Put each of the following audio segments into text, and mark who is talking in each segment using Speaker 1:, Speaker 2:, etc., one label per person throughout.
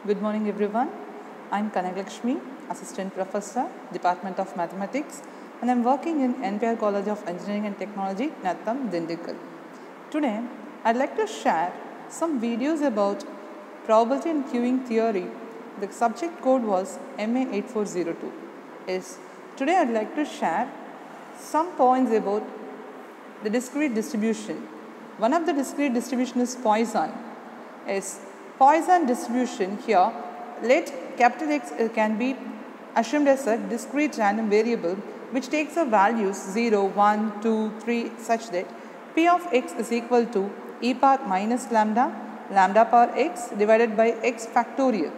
Speaker 1: Good morning everyone. I am Kanaglakshmi, Assistant Professor, Department of Mathematics, and I am working in NPR College of Engineering and Technology, Nattam, Dindigul. Today, I would like to share some videos about probability and queuing theory. The subject code was MA8402. Today I would like to share some points about the discrete distribution. One of the discrete distribution is Poisson. Poisson distribution here, let capital X can be assumed as a discrete random variable which takes the values 0, 1, 2, 3 such that P of x is equal to e power minus lambda, lambda power x divided by x factorial.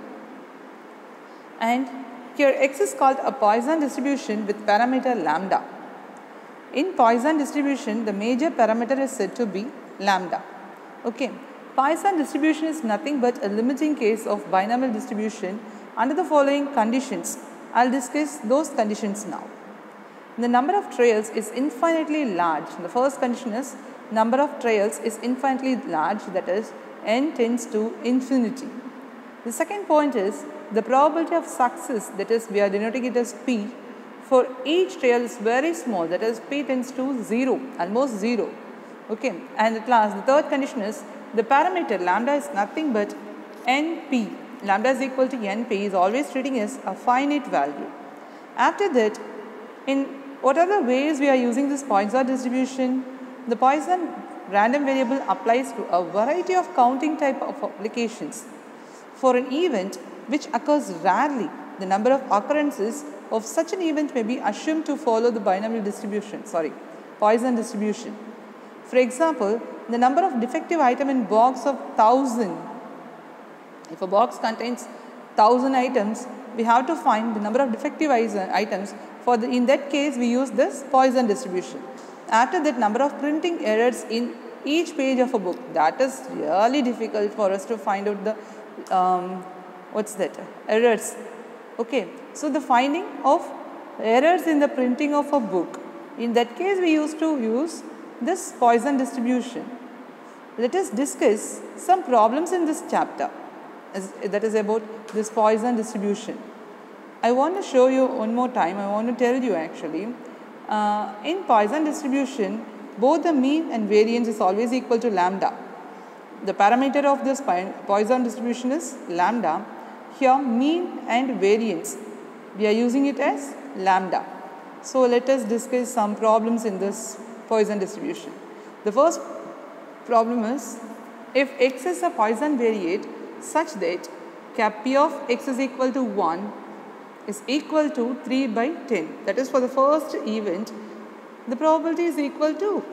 Speaker 1: And here x is called a Poisson distribution with parameter lambda. In Poisson distribution, the major parameter is said to be lambda. Okay. Poisson distribution is nothing but a limiting case of binomial distribution under the following conditions. I will discuss those conditions now. The number of trials is infinitely large. The first condition is number of trials is infinitely large, that is n tends to infinity. The second point is the probability of success, that is we are denoting it as P, for each trial is very small, that is P tends to 0, almost 0. Okay. And at last the third condition is the parameter lambda is nothing but NP. Lambda is equal to NP is always treating as a finite value. After that, in what are the ways we are using this Poisson distribution? The Poisson random variable applies to a variety of counting type of applications. For an event which occurs rarely, the number of occurrences of such an event may be assumed to follow the binomial distribution, Poisson distribution. For example, the number of defective items in box of 1000. If a box contains 1000 items, we have to find the number of defective items. In that case, we use this Poisson distribution. After that, number of printing errors in each page of a book. That is really difficult for us to find out the errors. Okay. So the finding of errors in the printing of a book. In that case, we used to use this Poisson distribution. Let us discuss some problems in this chapter, that is about this Poisson distribution. I want to show you one more time, I want to tell you actually, in Poisson distribution, both the mean and variance is always equal to lambda. The parameter of this Poisson distribution is lambda. Here mean and variance, we are using it as lambda. So let us discuss some problems in this Poisson distribution. The first problem is, if x is a Poisson variate such that cap P of x is equal to 1 is equal to 3 by 10. That is for the first event, the probability is equal to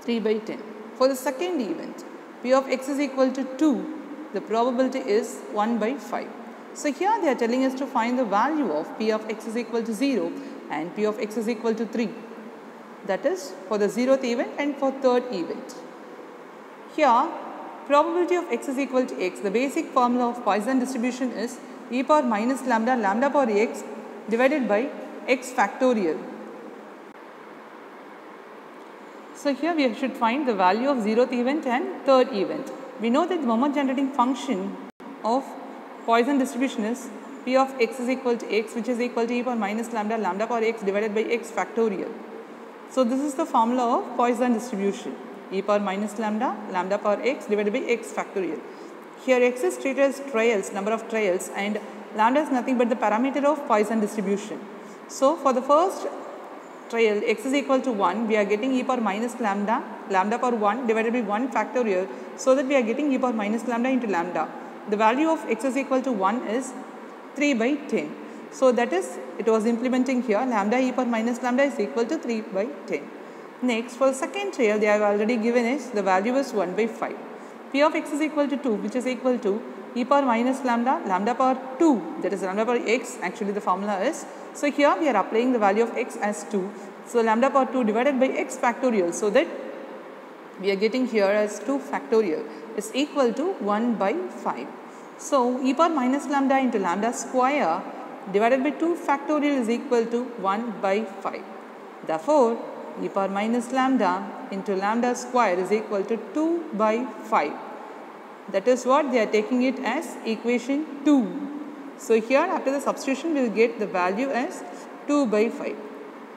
Speaker 1: 3 by 10. For the second event, P of x is equal to 2, the probability is 1 by 5. So here they are telling us to find the value of P of x is equal to 0 and P of x is equal to 3. That is for the 0th event and for 3rd event. Here, probability of x is equal to x. The basic formula of Poisson distribution is e power minus lambda, lambda power x divided by x factorial. So here we should find the value of 0th event and 3rd event. We know that the moment generating function of Poisson distribution is P of x is equal to x, which is equal to e power minus lambda, lambda power x divided by x factorial. So this is the formula of Poisson distribution, e power minus lambda, lambda power x divided by x factorial. Here x is treated as trials, number of trials, and lambda is nothing but the parameter of Poisson distribution. So for the first trial x is equal to 1, we are getting e power minus lambda, lambda power 1 divided by 1 factorial, so that we are getting e power minus lambda into lambda. The value of x is equal to 1 is 3 by 10. So that is, it was implementing here, lambda e power minus lambda is equal to 3 by 10. Next, for the second trial, they have already given us the value is 1 by 5. P of x is equal to 2, which is equal to e power minus lambda, lambda power 2, that is lambda power x, actually the formula is. So here we are applying the value of x as 2. So lambda power 2 divided by x factorial, so that we are getting here as 2 factorial is equal to 1 by 5. So e power minus lambda into lambda square divided by 2 factorial is equal to 1 by 5. Therefore, e power minus lambda into lambda square is equal to 2 by 5. That is what they are taking it as equation 2. So here after the substitution we will get the value as 2 by 5.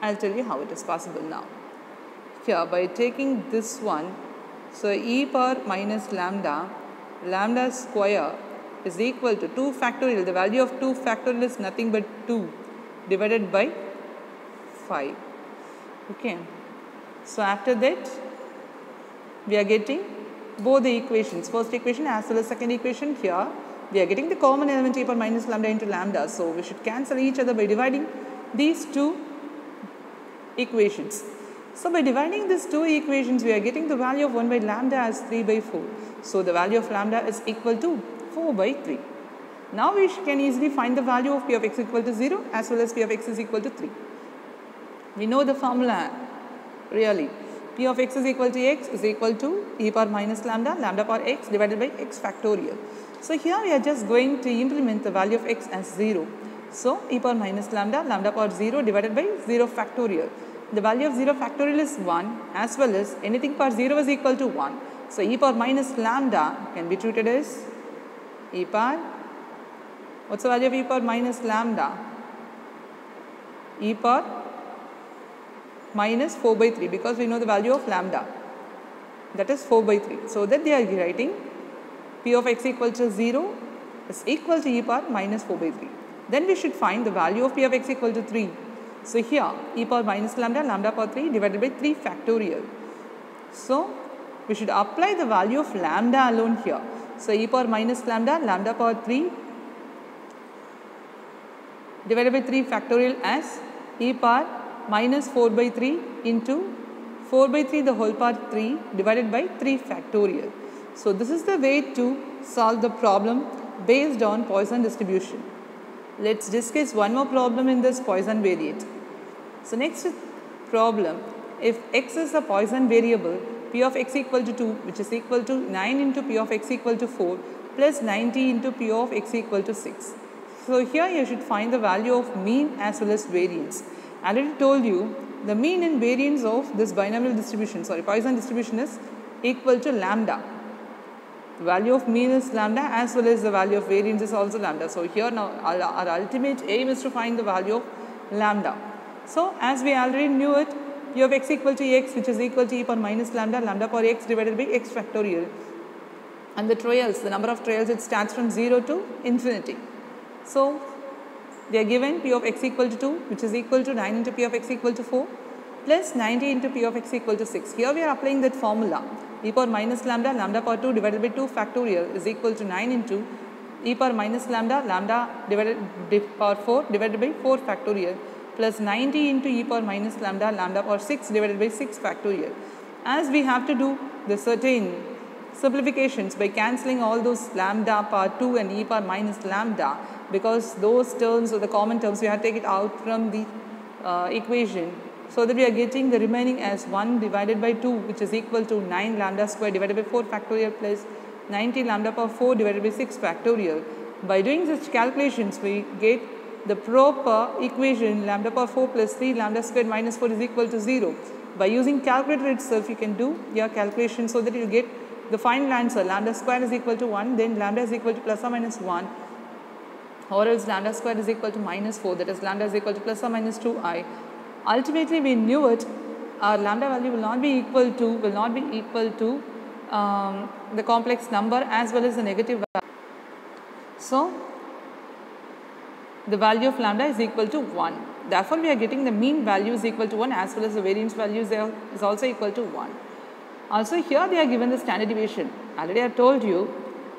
Speaker 1: I will tell you how it is possible now. Here by taking this one, so e power minus lambda, lambda square is equal to 2 factorial. The value of 2 factorial is nothing but 2 divided by 5. Okay. So after that we are getting both the equations, first equation as well as second equation. Here we are getting the common element e power minus lambda into lambda. So we should cancel each other by dividing these two equations. So by dividing these two equations we are getting the value of 1 by lambda as 3 by 4. So the value of lambda is equal to 4 by 3. Now we can easily find the value of p of x equal to 0 as well as p of x is equal to 3. We know the formula really. P of x is equal to e power minus lambda, lambda power x divided by x factorial. So here we are just going to implement the value of x as 0. So e power minus lambda, lambda power 0 divided by 0 factorial. The value of 0 factorial is 1 as well as anything power 0 is equal to 1. So e power minus lambda can be treated as e power, what's the value of e power minus lambda? E power minus 4 by 3 because we know the value of lambda, that is 4 by 3. So that they are writing p of x equal to 0 is equal to e power minus 4 by 3. Then we should find the value of p of x equal to 3. So here e power minus lambda, lambda power 3 divided by 3 factorial. So we should apply the value of lambda alone here. So e power minus lambda, lambda power 3 divided by 3 factorial as e power minus 4 by 3 into 4 by 3 the whole power 3 divided by 3 factorial. So this is the way to solve the problem based on Poisson distribution. Let's discuss one more problem in this Poisson variant. So next problem, if x is a Poisson variable, p of x equal to 2 which is equal to 9 into p of x equal to 4 plus 90 into p of x equal to 6. So here you should find the value of mean as well as variance. I already told you the mean and variance of this binomial distribution, Poisson distribution is equal to lambda. The value of mean is lambda as well as the value of variance is also lambda. So here now our ultimate aim is to find the value of lambda. So as we already knew it, p of x equal to x which is equal to e power minus lambda, lambda power x divided by x factorial. And the trials, the number of trials, it starts from 0 to infinity. So they are given p of x equal to 2 which is equal to 9 into p of x equal to 4 plus 90 into p of x equal to 6. Here we are applying that formula. E power minus lambda, lambda power 2 divided by 2 factorial is equal to 9 into e power minus lambda, lambda divided by power 4 divided by 4 factorial plus 90 into e power minus lambda, lambda power 6 divided by 6 factorial. As we have to do the certain simplifications by cancelling all those lambda power 2 and e power minus lambda, because those terms or the common terms we have to take it out from the equation, so that we are getting the remaining as 1 divided by 2 which is equal to 9 lambda square divided by 4 factorial plus 90 lambda power 4 divided by 6 factorial. By doing such calculations we get the proper equation lambda power 4 plus 3 lambda squared minus 4 is equal to 0. By using calculator itself you can do your calculation so that you get the final answer. Lambda square is equal to 1, then lambda is equal to plus or minus 1, or else lambda square is equal to minus 4, that is lambda is equal to plus or minus 2i. Ultimately we knew it, our lambda value will not be equal to the complex number as well as the negative value. So the value of lambda is equal to 1. Therefore we are getting the mean value is equal to 1 as well as the variance value is also equal to 1. Also here they are given the standard deviation. Already I told you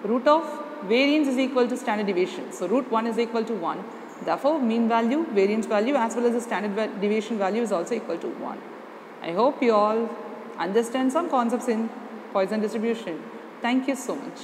Speaker 1: root of variance is equal to standard deviation. So root 1 is equal to 1. Therefore mean value, variance value as well as the standard deviation value is also equal to 1. I hope you all understand some concepts in Poisson distribution. Thank you so much.